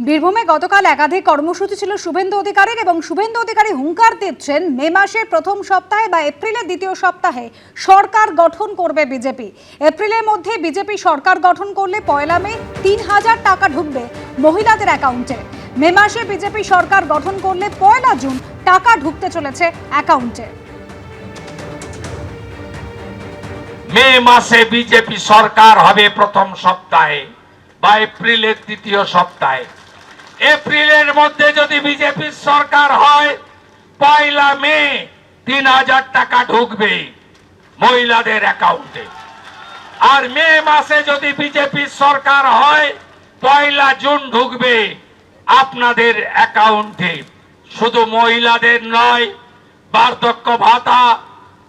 বীরভূমে গতকাল একাধিক কর্মসূচি ছিল শুভেন্দু অধিকারীর এবং শুভেন্দু অধিকারী হুঙ্কার দিচ্ছেন মে মাসের প্রথম সপ্তাহে বা এপ্রিলের দ্বিতীয় সপ্তাহে সরকার গঠন করবে বিজেপি। এপ্রিলের মধ্যে বিজেপি সরকার গঠন করলে পয়লা মে ৩,০০০ টাকা ঢুকবে মহিলাদের অ্যাকাউন্টে। মে মাসে বিজেপি সরকার গঠন করলে পয়লা জুন টাকা ঢুকতে চলেছে অ্যাকাউন্টে। মে মাসে বিজেপি সরকার হবে প্রথম সপ্তাহে বা এপ্রিলের দ্বিতীয় সপ্তাহে। এপ্রিলের মধ্যে যদি বিজেপির সরকার হয় পয়লা মে ৩,০০০ টাকা ঢুকবে মহিলাদের অ্যাকাউন্টে। আর মে মাসে যদি বিজেপির সরকার হয় পয়লা জুন ঢুকবে আপনাদের অ্যাকাউন্টে। শুধু মহিলাদের নয়, বার্ধক্য ভাতা,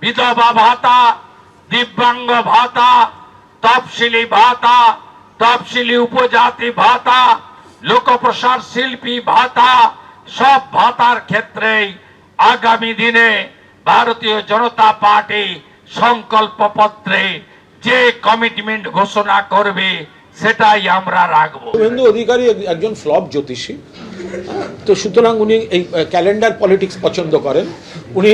বিধবা ভাতা, দিব্যাঙ্গ ভাতা, তফসিলি ভাতা, তফসিলি উপজাতি ভাতা, লোকপ্রসার শিল্পী ভাতা, সব ভাতার ক্ষেত্রেই আগামী দিনে ভারতীয় জনতা পার্টি সংকল্পপত্রে যে কমিটমেন্ট ঘোষণা করবে সেটাই আমরা রাখবো। শুভেন্দু অধিকারী একজন ফ্লপ জ্যোতিষী, তো সুতরাং উনি এই ক্যালেন্ডার পলিটিক্স পছন্দ করেন। উনি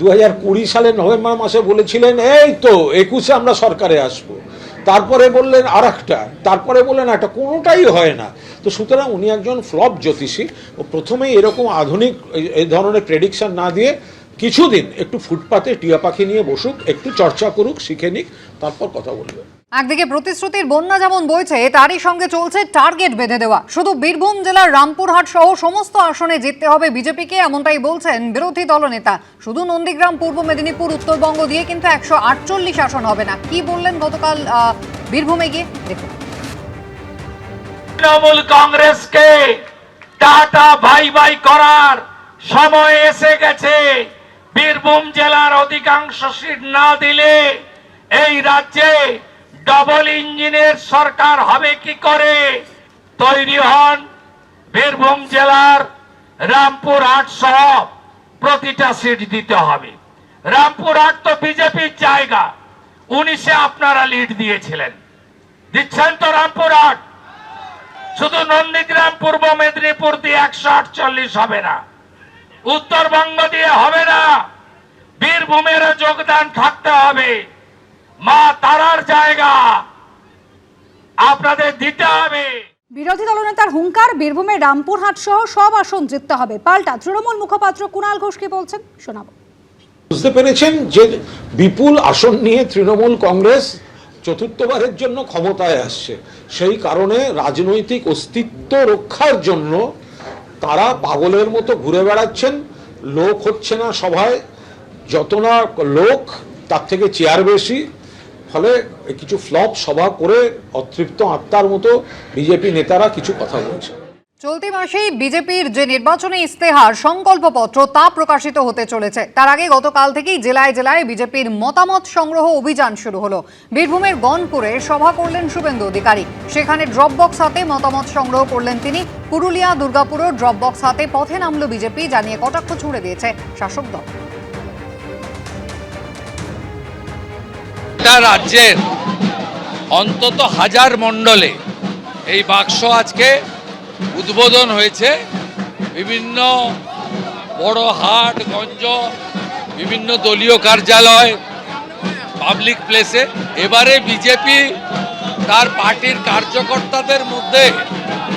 2020 সালের নভেম্বর মাসে বলেছিলেন এই তো 21-এ আমরা সরকারে আসব, তারপরে বললেন আর একটা, তারপরে বললেন একটা, কোনোটাই হয় না। তো সুতরাং উনি একজন ফ্লপ জ্যোতিষী। ও প্রথমেই এরকম আধুনিক এই ধরনের প্রেডিকশন না দিয়ে কিছুদিন একটু ফুটপাতে টিয়া পাখি নিয়ে বসুক, একটু চর্চা করুক, শিখে নিক, তারপর কথা বলবে। একদিকে প্রতিশ্রুতির বন্যা যেমন বইছে, তারই সঙ্গে চলছে টার্গেট বেঁধে দেওয়া। শুধু বীরভূম জেলার রামপুরহাট সহ সমস্ত আসনে জিততে হবে বিজেপিকে, এমনটাই বলছেন বিরোধী দলনেতা। শুধু নন্দীগ্রাম, পূর্ব মেদিনীপুর, উত্তরবঙ্গ দিয়ে কিন্তু 148 আসন হবে না। কি বললেন গতকাল বীরভূমে গিয়ে, দেখুন। তৃণমূল কংগ্রেসকে টাটা বাই বাই করার সময় এসে গেছে। বীরভূম জেলার অধিকাংশ সিট না দিলে এই রাজ্যে ডবল ইঞ্জিনের সরকার হবে কি করে? তৈরি হন। বীরভূম জেলার রামপুরহাট সহ প্রতিটা সিট দিতে হবে। রামপুরহাট তো বিজেপির জায়গা, 19-এ আপনারা লিড দিয়েছিলেন, দিচ্ছেন তো রামপুরহাট। শুধু নন্দীগ্রাম, পূর্ব মেদিনীপুর দিয়ে 148 হবে না, উত্তরবঙ্গ দিয়ে হবে না, বীরভূমেরও যোগদান থাকতে হবে। মা তারার জায়গা আপনাদের দিতে হবে। বিরোধী দলনেতার হুঙ্কার, বীরভূমের রামপুরহাট সহ সব আসন জিততে হবে। পাল্টা তৃণমূল মুখপাত্র কুণাল ঘোষ কি বলছেন শোনাবো। বুঝতে পেরেছেন যে বিপুল আসন নিয়ে তৃণমূল কংগ্রেস চতুর্থবারের জন্য ক্ষমতায় আসছে, সেই কারণে রাজনৈতিক অস্তিত্ব রক্ষার জন্য তারা পাগলের মতো ঘুরে বেড়াচ্ছেন। লোক হচ্ছে না সভায়, যত না লোক তার থেকে চেয়ার বেশি। ফলে কিছু ফ্লপ সভা করে অতৃপ্ত আত্মার মতো বিজেপি নেতারা কিছু কথা বলছে। চলতি মাসেই বিজেপির যে নির্বাচনী ইস্তেহার, সংকল্পপত্র, তা প্রকাশিত হতে চলেছে। তার আগে গতকাল থেকেই জেলায় জেলায় বিজেপির মতামত সংগ্রহ অভিযান শুরু হলো। বীরভূমের গনপুরে সভা করলেন শুভেন্দু অধিকারী, সেখানে ড্রপবক্স হাতে মতামত সংগ্রহ করলেন তিনি। পুরুলিয়া, দুর্গাপুরও ড্রপবক্স হাতে পথে নামলো বিজেপি, জানিয়ে কটাক্ষ ছুড়ে দিয়েছে শাসক দল। রাজ্যের অন্তত 1000 মণ্ডলে এই বাক্স আজকে উদ্বোধন হয়েছে। বিভিন্ন বড় হাট, গঞ্জ, বিভিন্ন দলীয় কার্যালয়, পাবলিক প্লেসে এবারে বিজেপি তার পার্টির কার্যকর্তাদের মধ্যে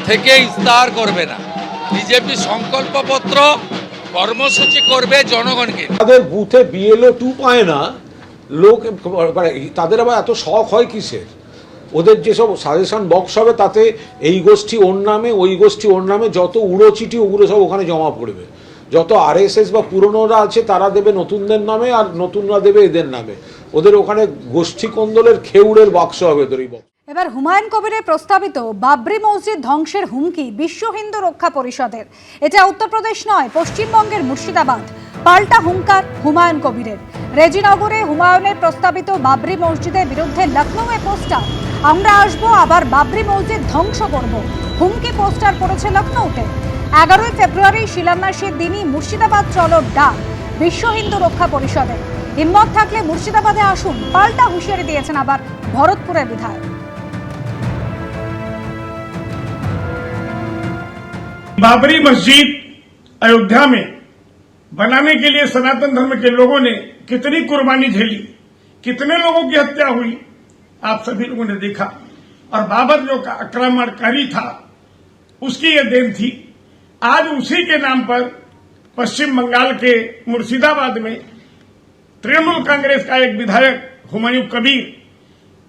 থেকে ইস্তাহার করবে না, বিজেপি সংকল্পপত্র কর্মসূচি করবে জনগণকে। তাদের বুথে বিএলও 2 পায় না লোক, তাদের আবার এত শখ হয় কিসের? ওদের যেসব সাজেশন বক্স হবে তাতে এই গোষ্ঠী ওর নামে, ওই গোষ্ঠী ওর নামে, যত উড়োচিটি ওগুলো সব ওখানে জমা পড়বে। যত আরএসএস বা পুরনোরা আছে তারা দেবে নতুনদের নামে, আর নতুনরা দেবে এদের নামে। ওদের ওখানে গোষ্ঠী কোন্দলের খেউড়ের বাক্স হবে ওদের এই বক্স। এবার হুমায়ুন কবিরের প্রস্তাবিত বাবরি মসজিদ ধ্বংসের হুমকি বিশ্ব হিন্দু রক্ষা পরিষদের। এটা উত্তরপ্রদেশ নয়, পশ্চিমবঙ্গের মুর্শিদাবাদ। পাল্টা হুঙ্কার হুমায়ুন কবিরের। রেজিনগরে হুমায়ুনের প্রস্তাবিত বাবরি মসজিদের বিরুদ্ধে লখনৌয়ে পোস্টার, আমরা আসবো আবার বাবরি মসজিদ ধ্বংস করব, হুমকি পোস্টার পড়েছে লখনৌতে। 11ই ফেব্রুয়ারি শিলান্যাসের দিনই মুর্শিদাবাদ চলো ডাক বিশ্ব হিন্দু রক্ষা পরিষদের। হিম্মত থাকলে মুর্শিদাবাদে আসুন, পাল্টা হুঁশিয়ারি দিয়েছেন আবার ভরতপুরের বিধায়ক। बाबरी मस्जिद अयोध्या में बनाने के लिए सनातन धर्म के लोगों ने कितनी कुर्बानी झेली, कितने लोगों की हत्या हुई, आप सभी लोगों ने देखा। और बाबर जो आक्रमणकारी था उसकी यह देन थी। आज उसी के नाम पर पश्चिम बंगाल के मुर्शिदाबाद में तृणमूल कांग्रेस का एक विधायक हुमायूं कबीर,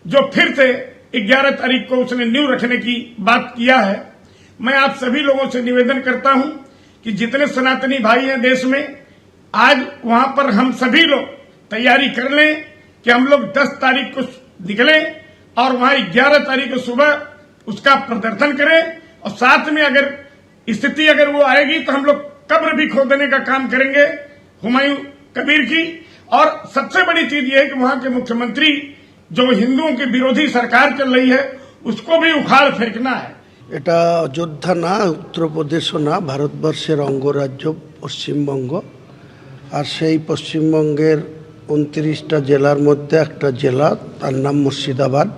जो फिर से 11 तारीख को उसने नींव रखने की बात किया है। मैं आप सभी लोगों से निवेदन करता हूं कि जितने सनातनी भाई हैं देश में, आज वहां पर हम सभी लोग तैयारी कर लें कि हम लोग 10 तारीख को निकलें और वहां 11 तारीख को सुबह उसका प्रदर्शन करें। और साथ में अगर स्थिति अगर वो आएगी तो हम लोग कब्र भी खोदने का काम करेंगे हुमायूं कबीर की। और सबसे बड़ी चीज ये है कि वहां के मुख्यमंत्री जो हिंदुओं की विरोधी सरकार चल रही है उसको भी उखाड़ फेंकना है। এটা অযোধ্যা না, উত্তরপ্রদেশও না, ভারতবর্ষের অঙ্গরাজ্য পশ্চিমবঙ্গ। আর সেই পশ্চিমবঙ্গের 29টা জেলার মধ্যে একটা জেলা, তার নাম মুর্শিদাবাদ।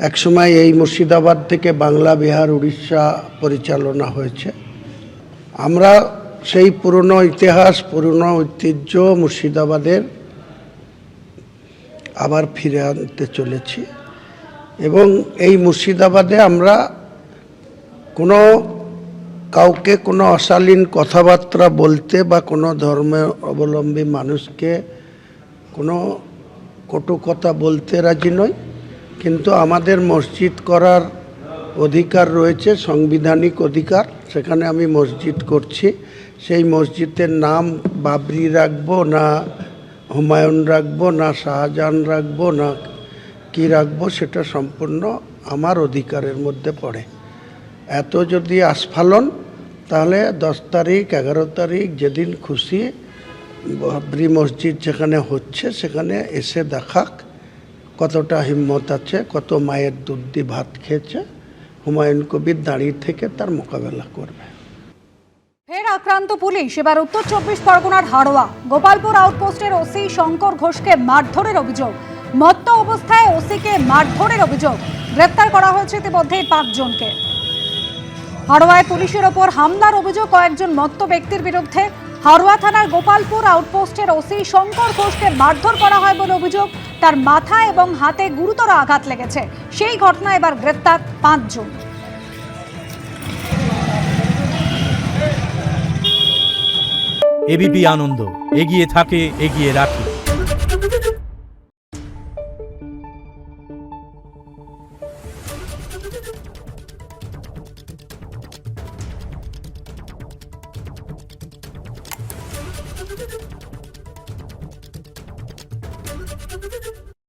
একসময় এই মুর্শিদাবাদ থেকে বাংলা, বিহার, উড়িষ্যা পরিচালনা হয়েছে। আমরা সেই পুরনো ইতিহাস, পুরনো ঐতিহ্য মুর্শিদাবাদের আবার ফিরে আনতে চলেছি। এবং এই মুর্শিদাবাদে আমরা কোনো কাউকে কোনো অশালীন কথাবার্তা বলতে বা কোনো ধর্ম অবলম্বী মানুষকে কোনো কটু কথা বলতে রাজি নই। কিন্তু আমাদের মসজিদ করার অধিকার রয়েছে, সাংবিধানিক অধিকার। সেখানে আমি মসজিদ করছি। সেই মসজিদের নাম বাবরি রাখবো না হুমায়ুন রাখবো না শাহজাহান রাখবো না কি রাখবো, সেটা সম্পূর্ণ আমার অধিকারের মধ্যে পড়ে। এত যদি আস্ফালন, তাহলে 10 তারিখ 11 তারিখ যেদিন খুশি বাবরি মসজিদ যেখানে হচ্ছে সেখানে এসে দেখাক কতটা হিম্মত আছে, কত মায়ের দুধ দিয়ে ভাত খেয়েছে। হুমায়ুন কবির দাঁড়িয়ে থেকে তার মোকাবেলা করবে। ফের আক্রান্ত পুলিশ, এবার উত্তর 24 পরগনার হাড়োয়া। গোপালপুর আউটপোস্টের ওসি শঙ্কর ঘোষকে মারধরের অভিযোগ। মত্ত অবস্থায় ওসিকে মারধরের অভিযোগ। গ্রেপ্তার করা হয়েছে ইতিমধ্যে 5 জনকে। হাড়োয়ায় পুলিশের ওপর হামলার অভিযোগ কয়েকজন মত্ত ব্যক্তির বিরুদ্ধে। হাড়োয়া থানার গোপালপুর আউটপোস্টের ওসি শঙ্কর ঘোষকে মারধর করা হয় বলে অভিযোগ। তার মাথা এবং হাতে গুরুতর আঘাত লেগেছে। সেই ঘটনায় এবার গ্রেপ্তার 5 জন। এবিপি আনন্দ, এগিয়ে থাকে, এগিয়ে রাখে।